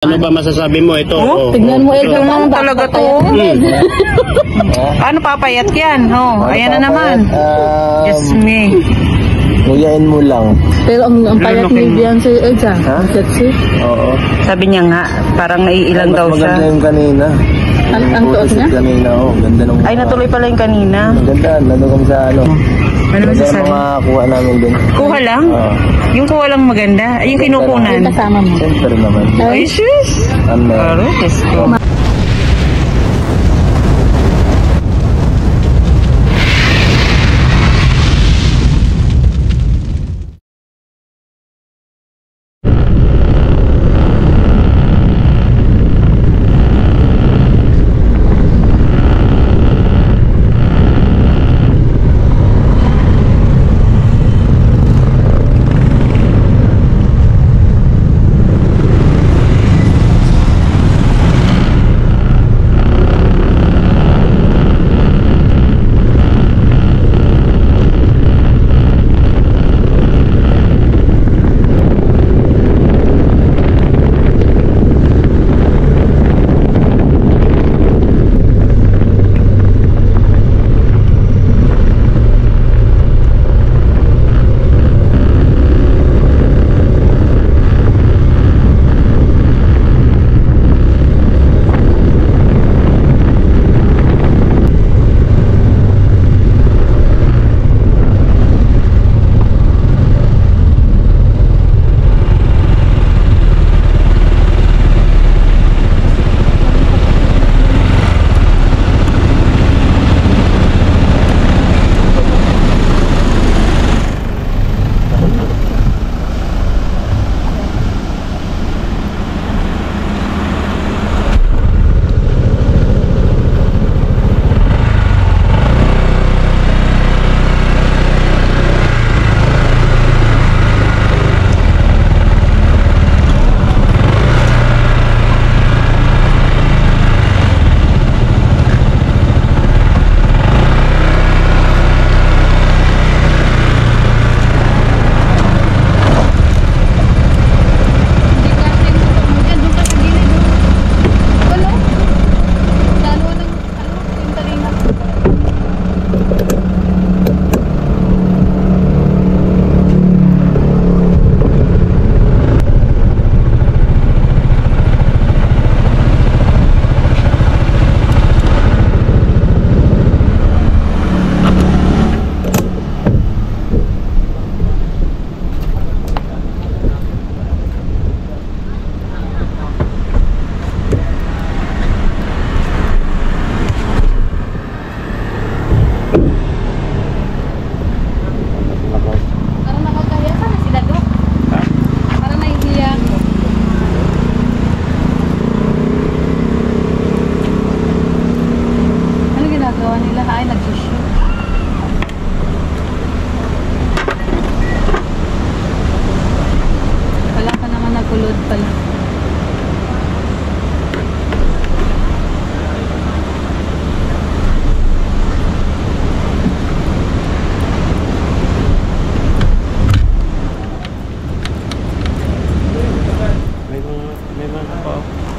Ano ba masasabi mo ito? Tignan mo ito naman talaga to. Ano papayat yan? Ayan na naman. Yes me. Nguyain mo lang. Pero ang payat ni Beyonce Edja. Sexy. Oo. Sabi niya nga, parang naiilang daw siya. Maganda yung kanina. Ang tuot niya? Kanina, ganda nung... Ay, natuloy pala yung kanina. Maganda, nandun sa ano. Ano Maganda masasabi? yung mga kuha namin din. Kuha lang? Yung kuha lang maganda? Yung kinukunan? Yung kasama mo. Siyempre naman. Ay, sus! Ano? Yes ko.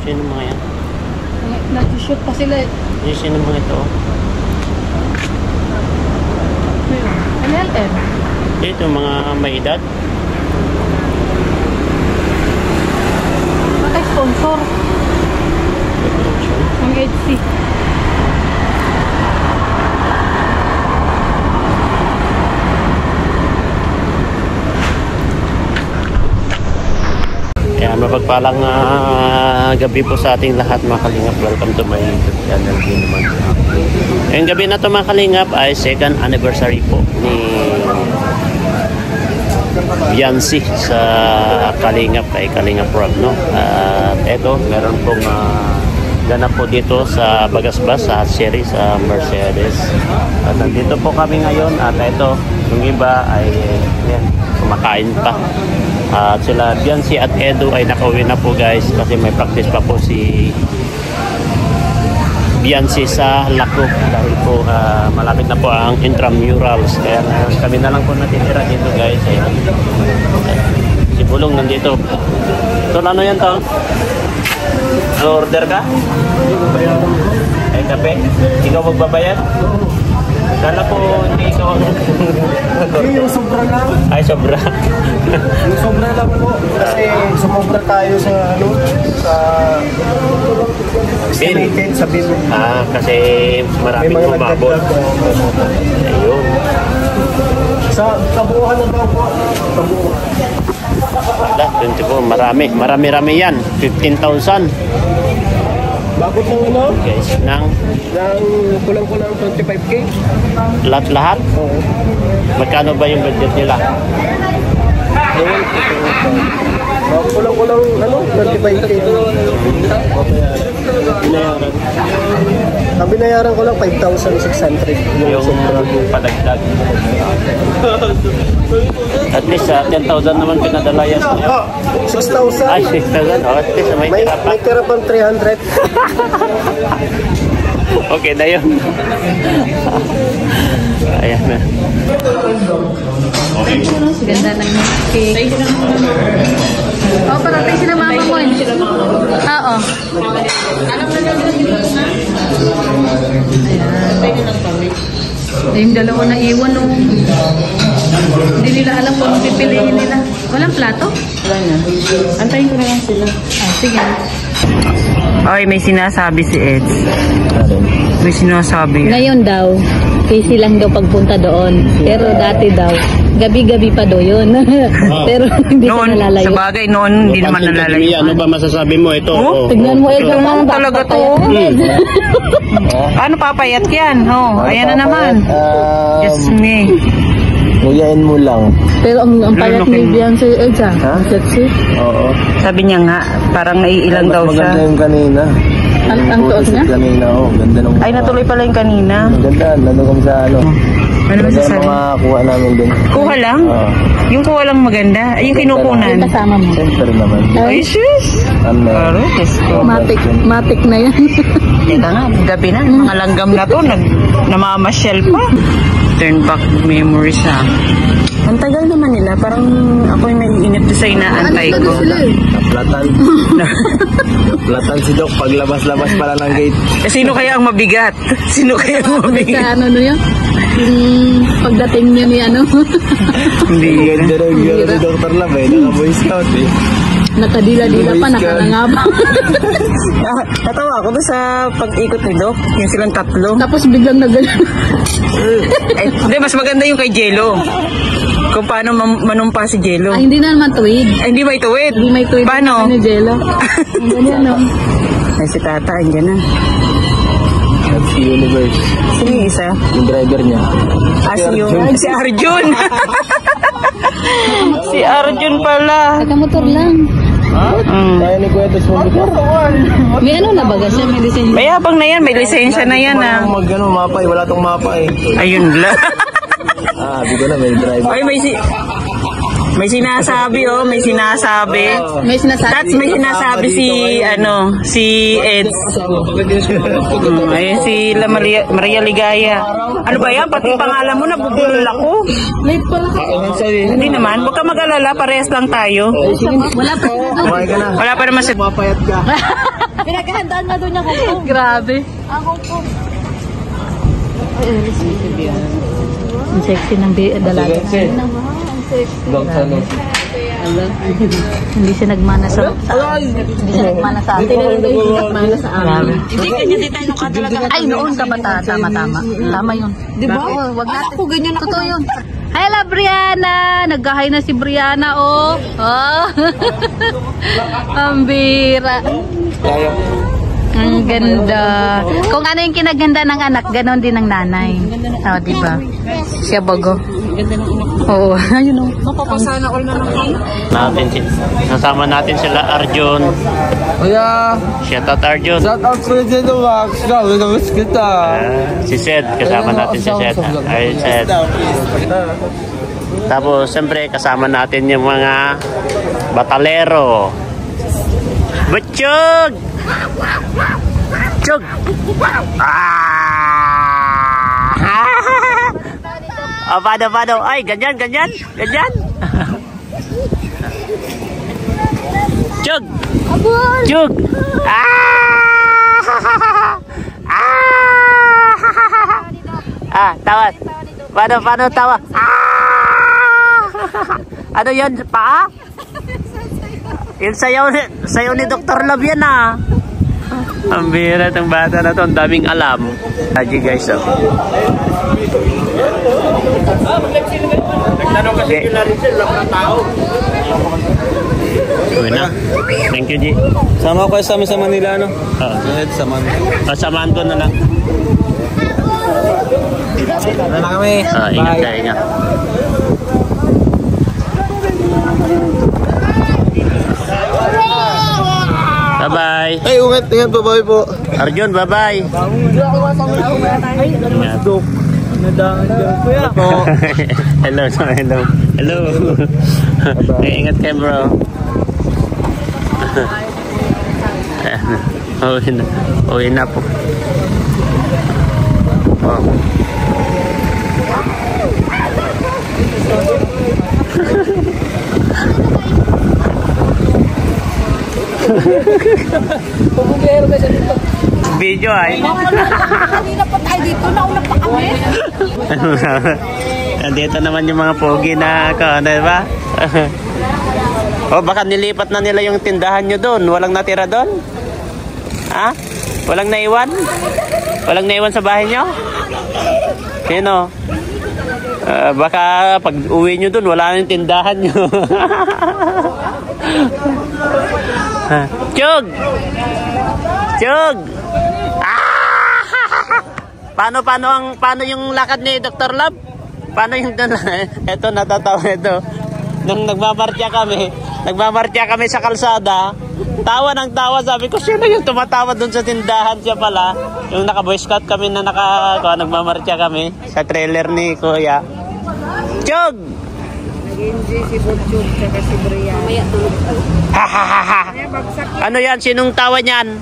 Sino mga yan? Nag-shoot pa sila eh. Sino mga ito? NLM. Ito mga may edad? Matay sponsor. Ang HC. Kaya mapagpalang gabi po sa ating lahat mga kalingap. Welcome to my YouTube channel din naman. Ngayong gabi na ito mga kalingap ay second anniversary po ni Beyonce sa Kalingap kay Kalingap Rob, no? At eto, meron pong ganap po dito sa Bagasbas sa series sa Mercedes. At nandito po kami ngayon at eto, yung iba ay yan, kumakain pa. At sila Beyonce at Edu ay nakauwi na po guys kasi may practice pa po si Beyonce sa Lacroix dahil po malapit na po ang intramurals, kaya kami na lang po natitira dito guys. Ayan. Si Bulong nandito. So ano yan to? Ano order ka? Ay, kape? Ikaw magbabayad? Kala ko hindi ikaw. Yung sobra lang. Ay, sobra. Yung sobra lang po. Kasi sumobra tayo sa ano, sa estimated sa bill. Ah, kasi May maraming mga kumabot. nagdagdag. Ayun. Sa kabuuan na daw po. Kabuuan. Wala, 20 po. Marami yan. 15,000. Bagot ng ano? Guys, ng Ng kulang-kulang 25K. lahat-lahat. Oo. Magkano ba yung budget nila? Ewan ko. Kulang-kulang ano? 25K. Binayaran. Ang binayaran ko lang 5,600. Yung padagdag. At least 10,000 naman pinadala yan. 6,000. Ay, 6,000. Oh, at least may May tira pa. tira pang 300. Okay na yun. Ayan na. Ganda ng cake. Oh, parating sila mama mo. Oo. Ayan. Yung dalawa na iwan nung hindi nila alam kung pipiliin nila. Walang plato? Wala na. Antayin ko na lang sila. Ah, sige. Ay, may sinasabi si Eds. May sinasabi. Ngayon daw, easy lang daw pagpunta doon. Pero dati daw, gabi-gabi pa daw yun. Pero hindi ka Noon, nalalayo. sa bagay, noon, hindi naman nalalayo. Ano ba masasabi mo ito? Oh, Tignan mo, ito. ito lang talaga to. Paano papayat yan? Oh, ayan na naman. Yes, me. Nguyain mo lang. Pero ang payat ni Beyonce Edja, Ha? sexy. Oo. Sabi niya nga, parang naiilang daw Maganda siya. yung kanina. Ang tuos niya? Kanina, oh. Ganda nung... Ay, natuloy pala yung kanina. Ganda, nandun kami sa ano. Ano Ganda masasabi? yung mga kuha namin dun. Kuha lang? Oo. Yung kuha lang maganda. Ay, yung kinukunan. Yung kasama mo. Siyempre naman. Ay, sus! Ano? Claro, yes ko. Matik na yan. Teka nga, gabi na. Mga langgam na to, namamasyal pa. Turn back memories na. Ang tagal naman nila. Parang ako yung naiinip doon sa inaantay ko. Naplatan. Naplatan si Doc paglabas-labas pala ng gate. Eh, sino kaya ang mabigat? Sino kaya ang mabigat? Sa ano yun? Yung pagdating niya ni ano. Hindi yan. Ganda ng gano'n ni Dr. Lab eh. Naka-boy scout eh. Nakadila-dila pa, nakalangaba. Natawa ako doon sa pag-ikot ni Doc. Yung silang tatlo. Tapos biglang nagano. Eh, hindi, mas maganda yung kay Jello. Kung paano manumpa si Jello. Ay, hindi na naman tuwid. Ay, hindi may tuwid. Hindi may tuwid. Paano? Ni Jello. Ang ganyan, no? Ay, si Tata, andyan na. At si Universe. Sino yung isa? Yung driver niya. Si Arjun. Si Arjun pala. Nakamotor lang. Kaya ni Kuwetos mo motor. May ano na baga siya? May lisensya. May habang na yan, may lisensya na yan ah. Mag-ano, mapa eh. Wala tong mapa eh. Ayun lang. Ah, di ko na may driver. Ay, may sinasabi oh, may sinasabi. May sinasabi. That's may sinasabi si Eds. Ay, si Maria Ligaya. Ano ba yan? Pati pangalan mo, nabubulol ako. Late pala ka. Hindi naman, huwag ka mag-alala, parehas lang tayo. Wala pa. Kumain ka na. Wala pa naman si... Mapayat ka. Pinaghahandaan nga doon niya kung grabe. Ako po. Ang sexy ng dalaga. Hindi siya nagmana sa hindi siya nagmana sa atin. Nagmana sa amin. Hindi, kanya di tayo ka talaga. Ay, noon tama. Tama yun. Di ba? Wag natin. Ako ganyan ako. Totoo yun. Hello, Brianna! Nagkahay na si Brianna, oh. Oh. Ang bira. Ang ganda. Kung ano yung kinaganda ng anak, ganon din ng nanay. Oh, di ba? Siya bago. Oo, ayun oh. Mapapasana all na naman. Nasama natin sila Arjun. Kuya, Shout out Arjun. shout out ko dyan ng Max. Gawin na mas kita. Si Seth, kasama natin si Seth. Ay, Seth. Tapos, siyempre, kasama natin yung mga batalero. Butchog! Chug! Ah! Pado. Ay, ganyan. Chug! Chug! Ah! Tawa. Paano tawa? Ano yun? Paa? Yung sayaw ni Dr. Love yan ah. Ang bira ng bata na to. Ang daming alam. Haji guys oh. Nagtanong kasi nila rin sila mga tao. Uwi na. Thank you, G. Sama ko sa amin sa Manila, no? Samahan ko na lang. Wala na kami. Ingat ka, ingat. Bye-bye. Ay, ingat, bye-bye po. Arjun, bye-bye. Ingat. Hello. Ingat kayo, bro. Uwi na po. Oh. Video ay. Kanina pa tayo dito, nauna pa kami. Andito naman yung mga pogi na diba? Oh, baka nilipat na nila yung tindahan nyo doon. Walang natira doon? Ha? Walang naiwan? Walang naiwan sa bahay nyo? Sino? Baka pag uwi nyo doon, wala na yung tindahan nyo. Chug! Chug! Paano yung lakad ni Dr. Love? Paano yung ito natatawa ito. Nung nagmamartya kami sa kalsada, tawa ng tawa, sabi ko, sino yung tumatawa doon sa tindahan? Siya pala, yung naka-boy scout kami na nagmamartya kami sa trailer ni Kuya. Chug! Nag-enjoy si Butchog tsaka si Brian. Maya tulog. Ha. Ano yan? Sinong tawa niyan?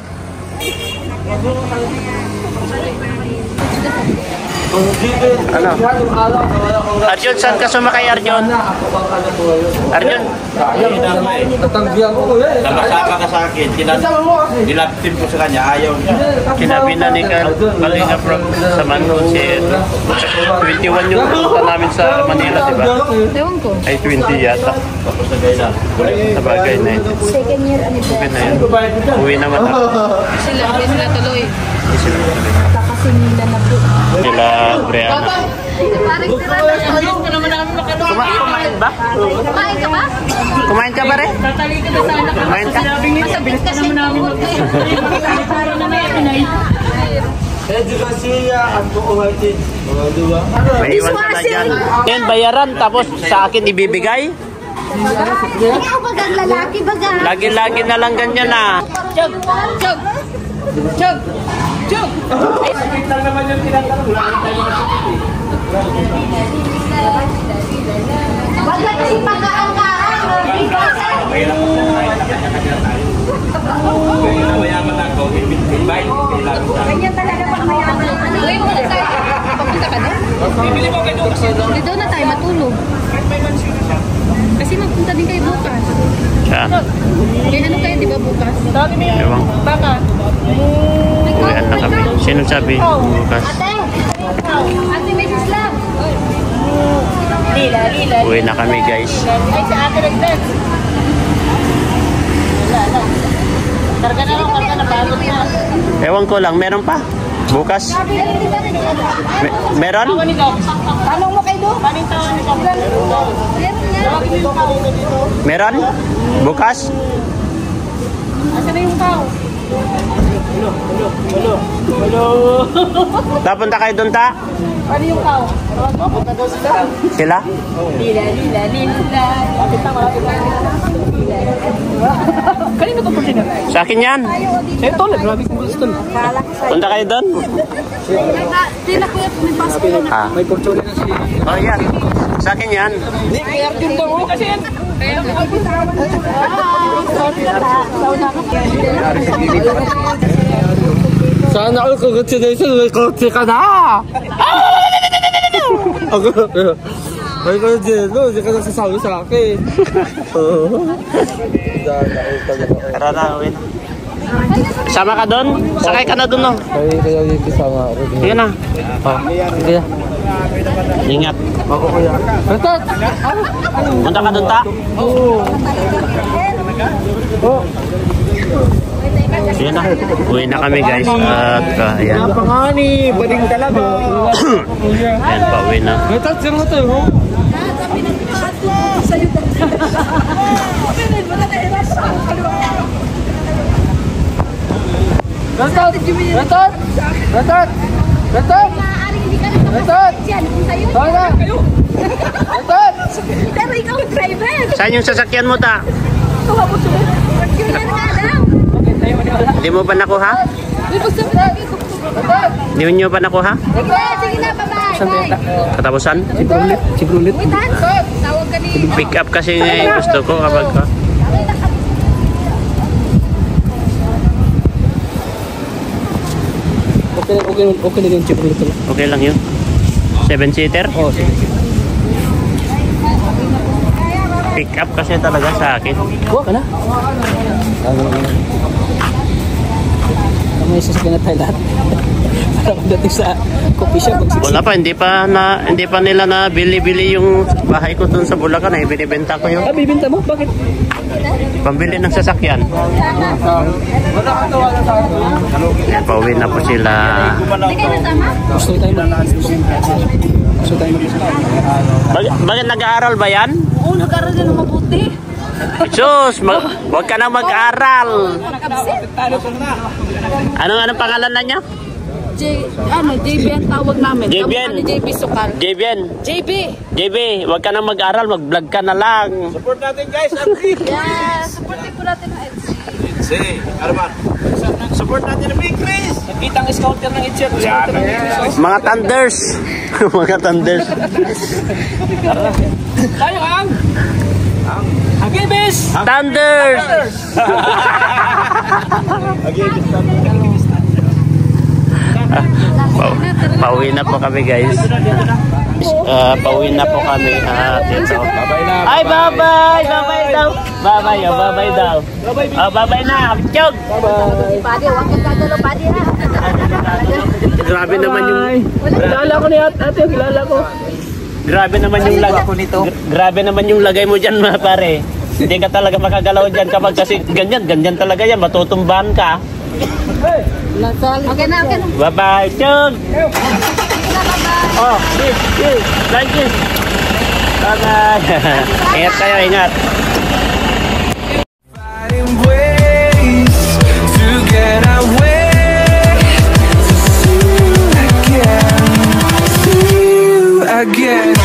Ano? Arjun, saan ka sumakay, Arjun? Arjun? Natanggihan ko kuya eh. Namasama ka sa akin, nilaptip ko sa kanya, ayaw niya. Kinabi na ni Kalinga Prab sa Mangon si 21 yung punta namin sa Manila, di ba? Ewan ko. Ay 20 yata. Tapos nagay na. Sa bagay na ito. Second year Okay na yun. Uwi naman ako. Sila tuloy. Kakasinila na po. Sila Brianna. Parang Kumain ba? kumain ka ba? Kumain ka ba rin? Kumain ka? Masabit kasi namin. May iwan ka na dyan. Yan, bayaran tapos sa akin ibibigay. Ikaw bagang lalaki bagang. Lagi-lagi na lang ganyan na. Chug! Wag na kasi pagkaangkaan. Mayaman ako, invite. Ganyan talaga pag mayaman. Uy, muna tayo. Papunta ka doon? Dito na tayo matulog. Kasi magpunta din kayo bukas. Siya. May ano kayo, di ba bukas? Ewan. Baka. Uwian na kami. Sino sabi? Bukas. Ate, may Islam. Uwi na kami guys. Ay, sa ate nag-dance. Karga na pagod na. Ewan ko lang, meron pa? Bukas? Meron? Tanong mo kayo doon? Meron? Bukas? Asa na yung tao? Tapunta kayo doon ta? Ano yung tao? Papunta daw sila. Sila? Lila. Kanino to po sila? Sa akin yan. Ito, grabe kong gusto. Punta kayo doon? Sila kuya, may pasok ko na. May portfolio na si... Oh yan. Sa akin yan. Hindi, may Arjun daw. Kasi yan. Sana all congratulations, may kotse ka na! Ako, may congratulations, hindi ka nagsasabi sa akin. Tara na, uwi na. Sama ka doon? Sakay ka na doon, no? Kaya yung kasama. Sige na. Oh. Kaya. Ingat. Ako kuya. Betot! Punta ka doon, ta? Oh. Sige na. Uwi na kami, guys. At ayan. Napangani, bading talaga. Ayan pa, uwi na. Betot, sino mo ito? Betot! Betot! Betot! Betot! Betot! Tawag na! Betot! Pero ikaw ang driver. Saan yung sasakyan mo, ta? Kaya nga lang. Hindi mo pa nakuha? Hindi nyo pa nakuha? Sige na, bye-bye. Katapusan? Sigrulit. Tawag ka ni... Pick up kasi gusto ko kapag ka. Okay na yung sigrulit. Okay lang yun. 7-seater? Oh, sige. Pick up kasi talaga sa akin. Kuha ka na. May sasakyan na tayo lahat. Para pagdating sa coffee shop. Wala pa, hindi pa nila na bili-bili yung bahay ko dun sa Bulacan. Eh, binibenta ko yun. Ah, bibinta mo? Bakit? Pambili ng sasakyan. Yan, pauwi na po sila. Gusto tayo Bakit nag-aaral ba yan? Oo, nag-aral din ng mabuti. Sus, huwag ka na mag-aaral. Anong pangalan na niya? JB ang tawag namin. JB. JB Sukal. JB, huwag ka na mag-aaral, mag-vlog ka na lang. Support natin guys, Andy. yes, supportin po natin ang EDC. Si Arman. Support natin ang Big Chris. Nakitang scouter ng i-check. Mga Thunders. Mga Thunders. Tayo ang Agibis! Thunders! Pauwi na po kami, guys. Pauwi na po kami. Dito. Ay, bye-bye! Bye-bye daw! Bye-bye, oh, bye-bye daw. Oh, bye-bye na! Chog! Padi, huwag kang gagalo, Padi ha. Grabe naman yung... Kilala ko ni ate, kilala ko. Grabe naman yung lagay Grabe naman yung lagay mo diyan, mga pare. Hindi ka talaga makagalaw diyan kapag kasi ganyan talaga yan, matutumbahan ka. Okay na, okay na. Bye-bye, Chog. Oh, please. Thank you. Bye-bye. Ingat kayo, ingat. Finding ways to get away, to see you again, see you again.